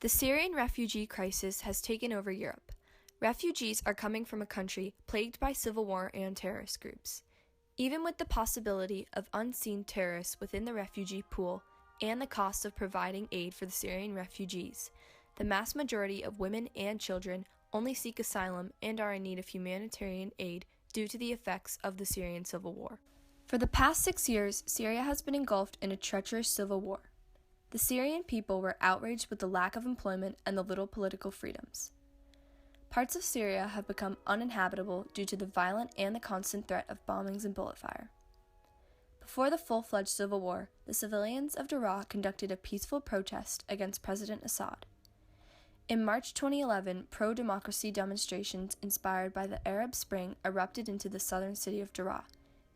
The Syrian refugee crisis has taken over Europe. Refugees are coming from a country plagued by civil war and terrorist groups. Even with the possibility of unseen terrorists within the refugee pool and the cost of providing aid for the Syrian refugees, the mass majority of women and children only seek asylum and are in need of humanitarian aid due to the effects of the Syrian civil war. For the past 6 years, Syria has been engulfed in a treacherous civil war. The Syrian people were outraged with the lack of employment and the little political freedoms. Parts of Syria have become uninhabitable due to the violent and the constant threat of bombings and bullet fire. Before the full-fledged civil war, the civilians of Daraa conducted a peaceful protest against President Assad. In March 2011, pro-democracy demonstrations inspired by the Arab Spring erupted into the southern city of Daraa,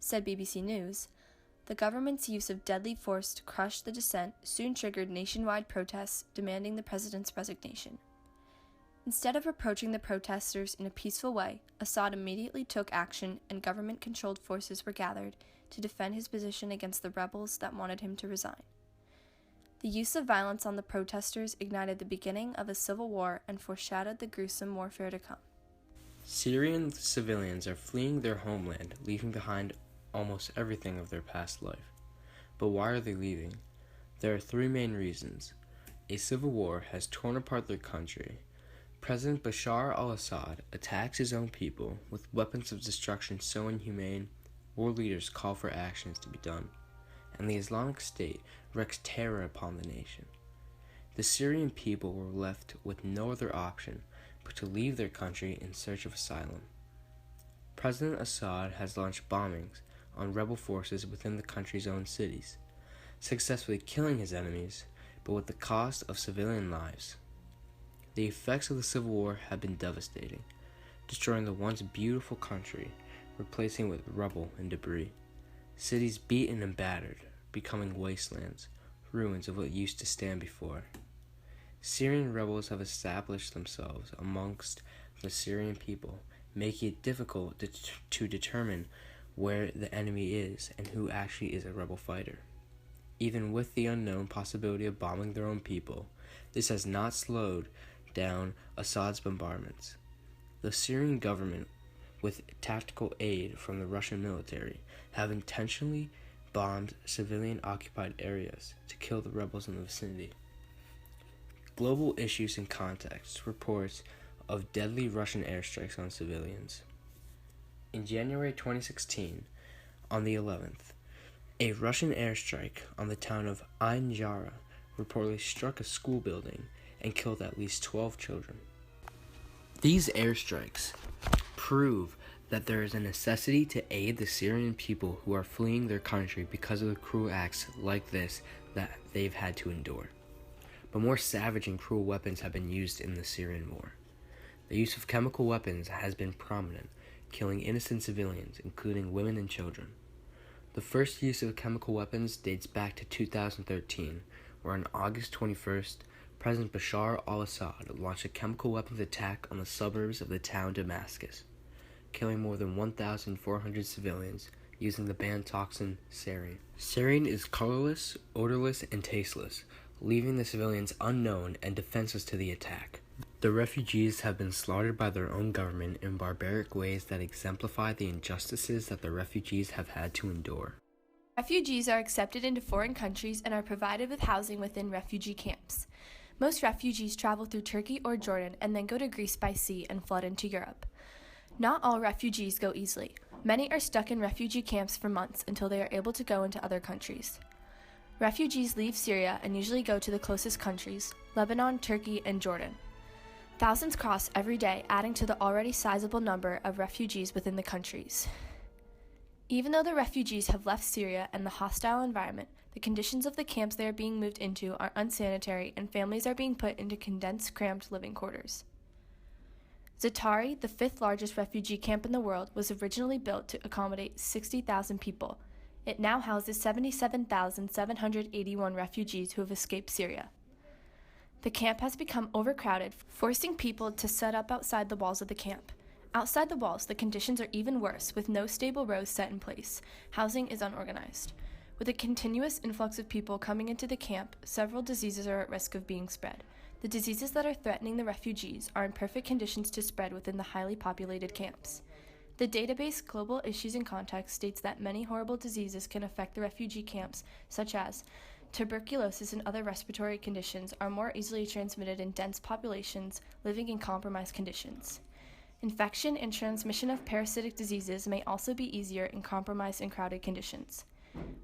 said BBC News. The government's use of deadly force to crush the dissent soon triggered nationwide protests demanding the president's resignation. Instead of approaching the protesters in a peaceful way, Assad immediately took action and government-controlled forces were gathered to defend his position against the rebels that wanted him to resign. The use of violence on the protesters ignited the beginning of a civil war and foreshadowed the gruesome warfare to come. Syrian civilians are fleeing their homeland, leaving behind almost everything of their past life. But why are they leaving? There are 3 main reasons. A civil war has torn apart their country. President Bashar al-Assad attacks his own people with weapons of destruction so inhumane, war leaders call for actions to be done, and the Islamic State wreaks terror upon the nation. The Syrian people were left with no other option but to leave their country in search of asylum. President Assad has launched bombings on rebel forces within the country's own cities, successfully killing his enemies, but with the cost of civilian lives. The effects of the civil war have been devastating, destroying the once beautiful country, replacing it with rubble and debris. Cities beaten and battered, becoming wastelands, ruins of what used to stand before. Syrian rebels have established themselves amongst the Syrian people, making it difficult to determine where the enemy is and who actually is a rebel fighter. Even with the unknown possibility of bombing their own people, this has not slowed down Assad's bombardments. The Syrian government, with tactical aid from the Russian military, have intentionally bombed civilian-occupied areas to kill the rebels in the vicinity. Global Issues and Context reports of deadly Russian airstrikes on civilians. In January 2016, on the 11th, a Russian airstrike on the town of Ain Jara reportedly struck a school building and killed at least 12 children. These airstrikes prove that there is a necessity to aid the Syrian people who are fleeing their country because of the cruel acts like this that they've had to endure. But more savage and cruel weapons have been used in the Syrian war. The use of chemical weapons has been prominent, killing innocent civilians, including women and children. The first use of chemical weapons dates back to 2013, where on August 21st, President Bashar al-Assad launched a chemical weapons attack on the suburbs of the town Damascus, killing more than 1,400 civilians using the banned toxin sarin. Sarin is colorless, odorless, and tasteless, leaving the civilians unknown and defenseless to the attack. The refugees have been slaughtered by their own government in barbaric ways that exemplify the injustices that the refugees have had to endure. Refugees are accepted into foreign countries and are provided with housing within refugee camps. Most refugees travel through Turkey or Jordan and then go to Greece by sea and flood into Europe. Not all refugees go easily. Many are stuck in refugee camps for months until they are able to go into other countries. Refugees leave Syria and usually go to the closest countries, Lebanon, Turkey, and Jordan. Thousands cross every day, adding to the already sizable number of refugees within the countries. Even though the refugees have left Syria and the hostile environment, the conditions of the camps they are being moved into are unsanitary and families are being put into condensed, cramped living quarters. Zaatari, the 5th largest refugee camp in the world, was originally built to accommodate 60,000 people. It now houses 77,781 refugees who have escaped Syria. The camp has become overcrowded, forcing people to set up outside the walls of the camp. Outside the walls, the conditions are even worse, with no stable rows set in place. Housing is unorganized. With a continuous influx of people coming into the camp, several diseases are at risk of being spread. The diseases that are threatening the refugees are in perfect conditions to spread within the highly populated camps. The database Global Issues and Context states that many horrible diseases can affect the refugee camps, such as tuberculosis and other respiratory conditions are more easily transmitted in dense populations living in compromised conditions. Infection and transmission of parasitic diseases may also be easier in compromised and crowded conditions.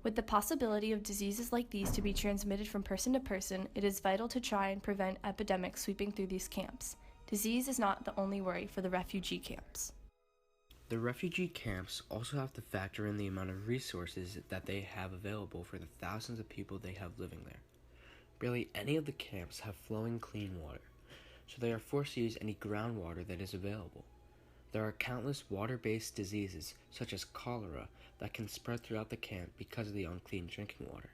With the possibility of diseases like these to be transmitted from person to person, it is vital to try and prevent epidemics sweeping through these camps. Disease is not the only worry for the refugee camps. The refugee camps also have to factor in the amount of resources that they have available for the thousands of people they have living there. Barely any of the camps have flowing clean water, so they are forced to use any groundwater that is available. There are countless water-based diseases, such as cholera, that can spread throughout the camp because of the unclean drinking water.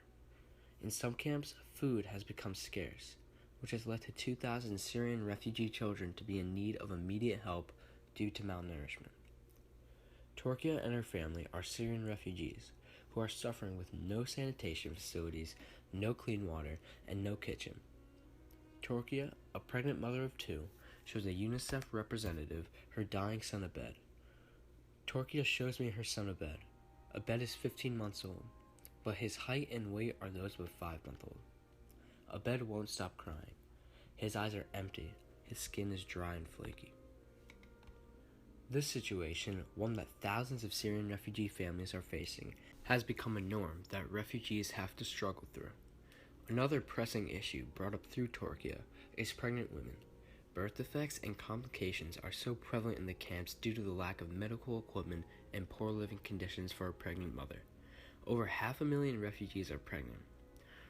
In some camps, food has become scarce, which has led to 2,000 Syrian refugee children to be in need of immediate help due to malnourishment. Torkia and her family are Syrian refugees who are suffering with no sanitation facilities, no clean water, and no kitchen. Torkia, a pregnant mother of 2, shows a UNICEF representative her dying son a bed. Torkia shows me her son a bed. A bed is 15 months old, but his height and weight are those of a 5-month-old. A bed won't stop crying. His eyes are empty. His skin is dry and flaky. This situation, one that thousands of Syrian refugee families are facing, has become a norm that refugees have to struggle through. Another pressing issue brought up through Torkia is pregnant women. Birth defects and complications are so prevalent in the camps due to the lack of medical equipment and poor living conditions for a pregnant mother. Over 500,000 refugees are pregnant.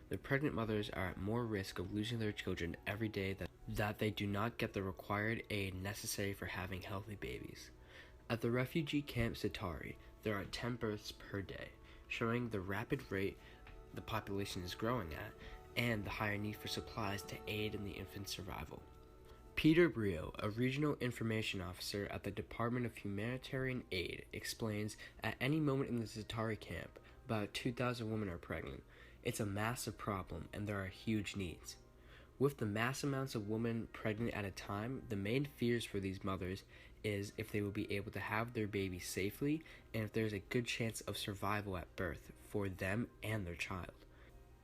The pregnant mothers are at more risk of losing their children every day that they do not get the required aid necessary for having healthy babies. At the refugee camp Satari, there are 10 births per day, showing the rapid rate the population is growing at and the higher need for supplies to aid in the infant's survival. Peter Brio, a regional information officer at the Department of Humanitarian Aid, explains at any moment in the Zatari camp, about 2,000 women are pregnant. It's a massive problem and there are huge needs. With the mass amounts of women pregnant at a time, the main fears for these mothers is if they will be able to have their baby safely and if there's a good chance of survival at birth for them and their child.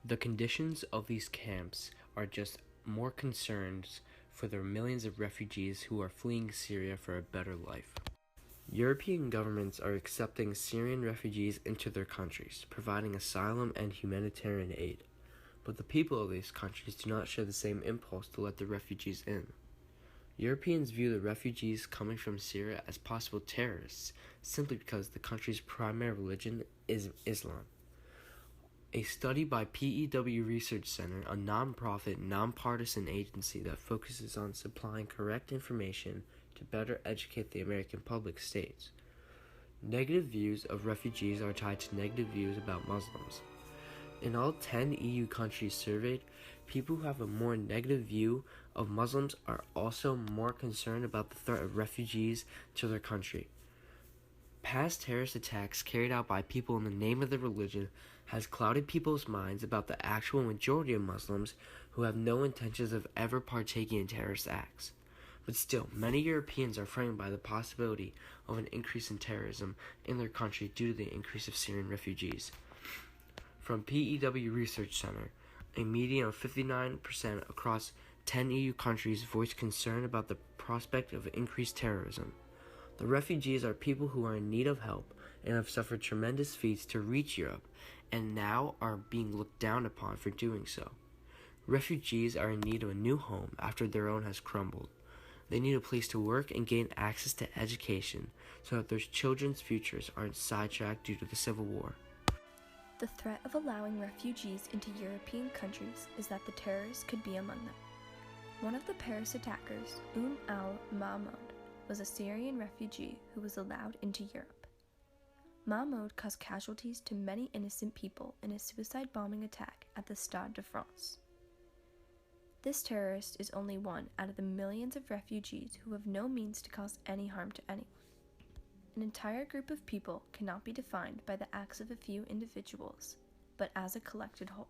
The conditions of these camps are just more concerns for the millions of refugees who are fleeing Syria for a better life. European governments are accepting Syrian refugees into their countries, providing asylum and humanitarian aid. But the people of these countries do not share the same impulse to let the refugees in. Europeans view the refugees coming from Syria as possible terrorists simply because the country's primary religion is Islam. A study by PEW Research Center, a non-profit, non-partisan agency that focuses on supplying correct information to better educate the American public, states, negative views of refugees are tied to negative views about Muslims. In all 10 EU countries surveyed, people who have a more negative view of Muslims are also more concerned about the threat of refugees to their country. Past terrorist attacks carried out by people in the name of their religion has clouded people's minds about the actual majority of Muslims who have no intentions of ever partaking in terrorist acts. But still, many Europeans are frightened by the possibility of an increase in terrorism in their country due to the increase of Syrian refugees. From PEW Research Center, a median of 59% across 10 EU countries voiced concern about the prospect of increased terrorism. The refugees are people who are in need of help and have suffered tremendous feats to reach Europe and now are being looked down upon for doing so. Refugees are in need of a new home after their own has crumbled. They need a place to work and gain access to education so that their children's futures aren't sidetracked due to the civil war. The threat of allowing refugees into European countries is that the terrorists could be among them. One of the Paris attackers, al-Mahmoud, was a Syrian refugee who was allowed into Europe. Mahmoud caused casualties to many innocent people in a suicide bombing attack at the Stade de France. This terrorist is only one out of the millions of refugees who have no means to cause any harm to anyone. An entire group of people cannot be defined by the acts of a few individuals, but as a collected whole.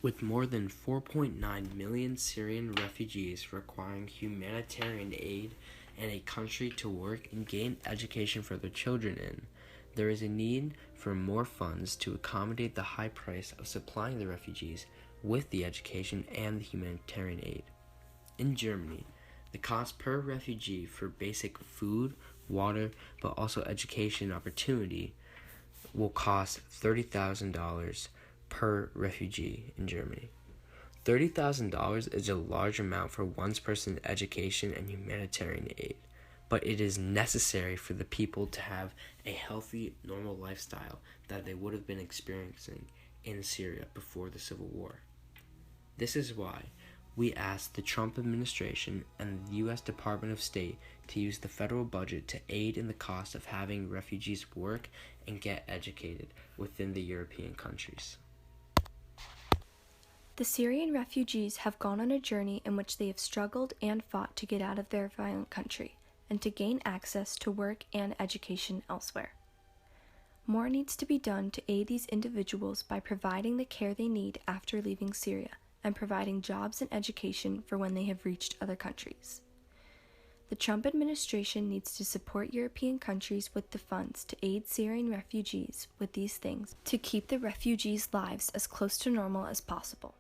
With more than 4.9 million Syrian refugees requiring humanitarian aid and a country to work and gain education for their children in, there is a need for more funds to accommodate the high price of supplying the refugees with the education and the humanitarian aid. In Germany, the cost per refugee for basic food, water, but also education opportunity will cost $30,000 per refugee in Germany. $30,000 is a large amount for one person's education and humanitarian aid, but it is necessary for the people to have a healthy, normal lifestyle that they would have been experiencing in Syria before the civil war. This is why we asked the Trump administration and the U.S. Department of State to use the federal budget to aid in the cost of having refugees work and get educated within the European countries. The Syrian refugees have gone on a journey in which they have struggled and fought to get out of their violent country and to gain access to work and education elsewhere. More needs to be done to aid these individuals by providing the care they need after leaving Syria and providing jobs and education for when they have reached other countries. The Trump administration needs to support European countries with the funds to aid Syrian refugees with these things to keep the refugees' lives as close to normal as possible.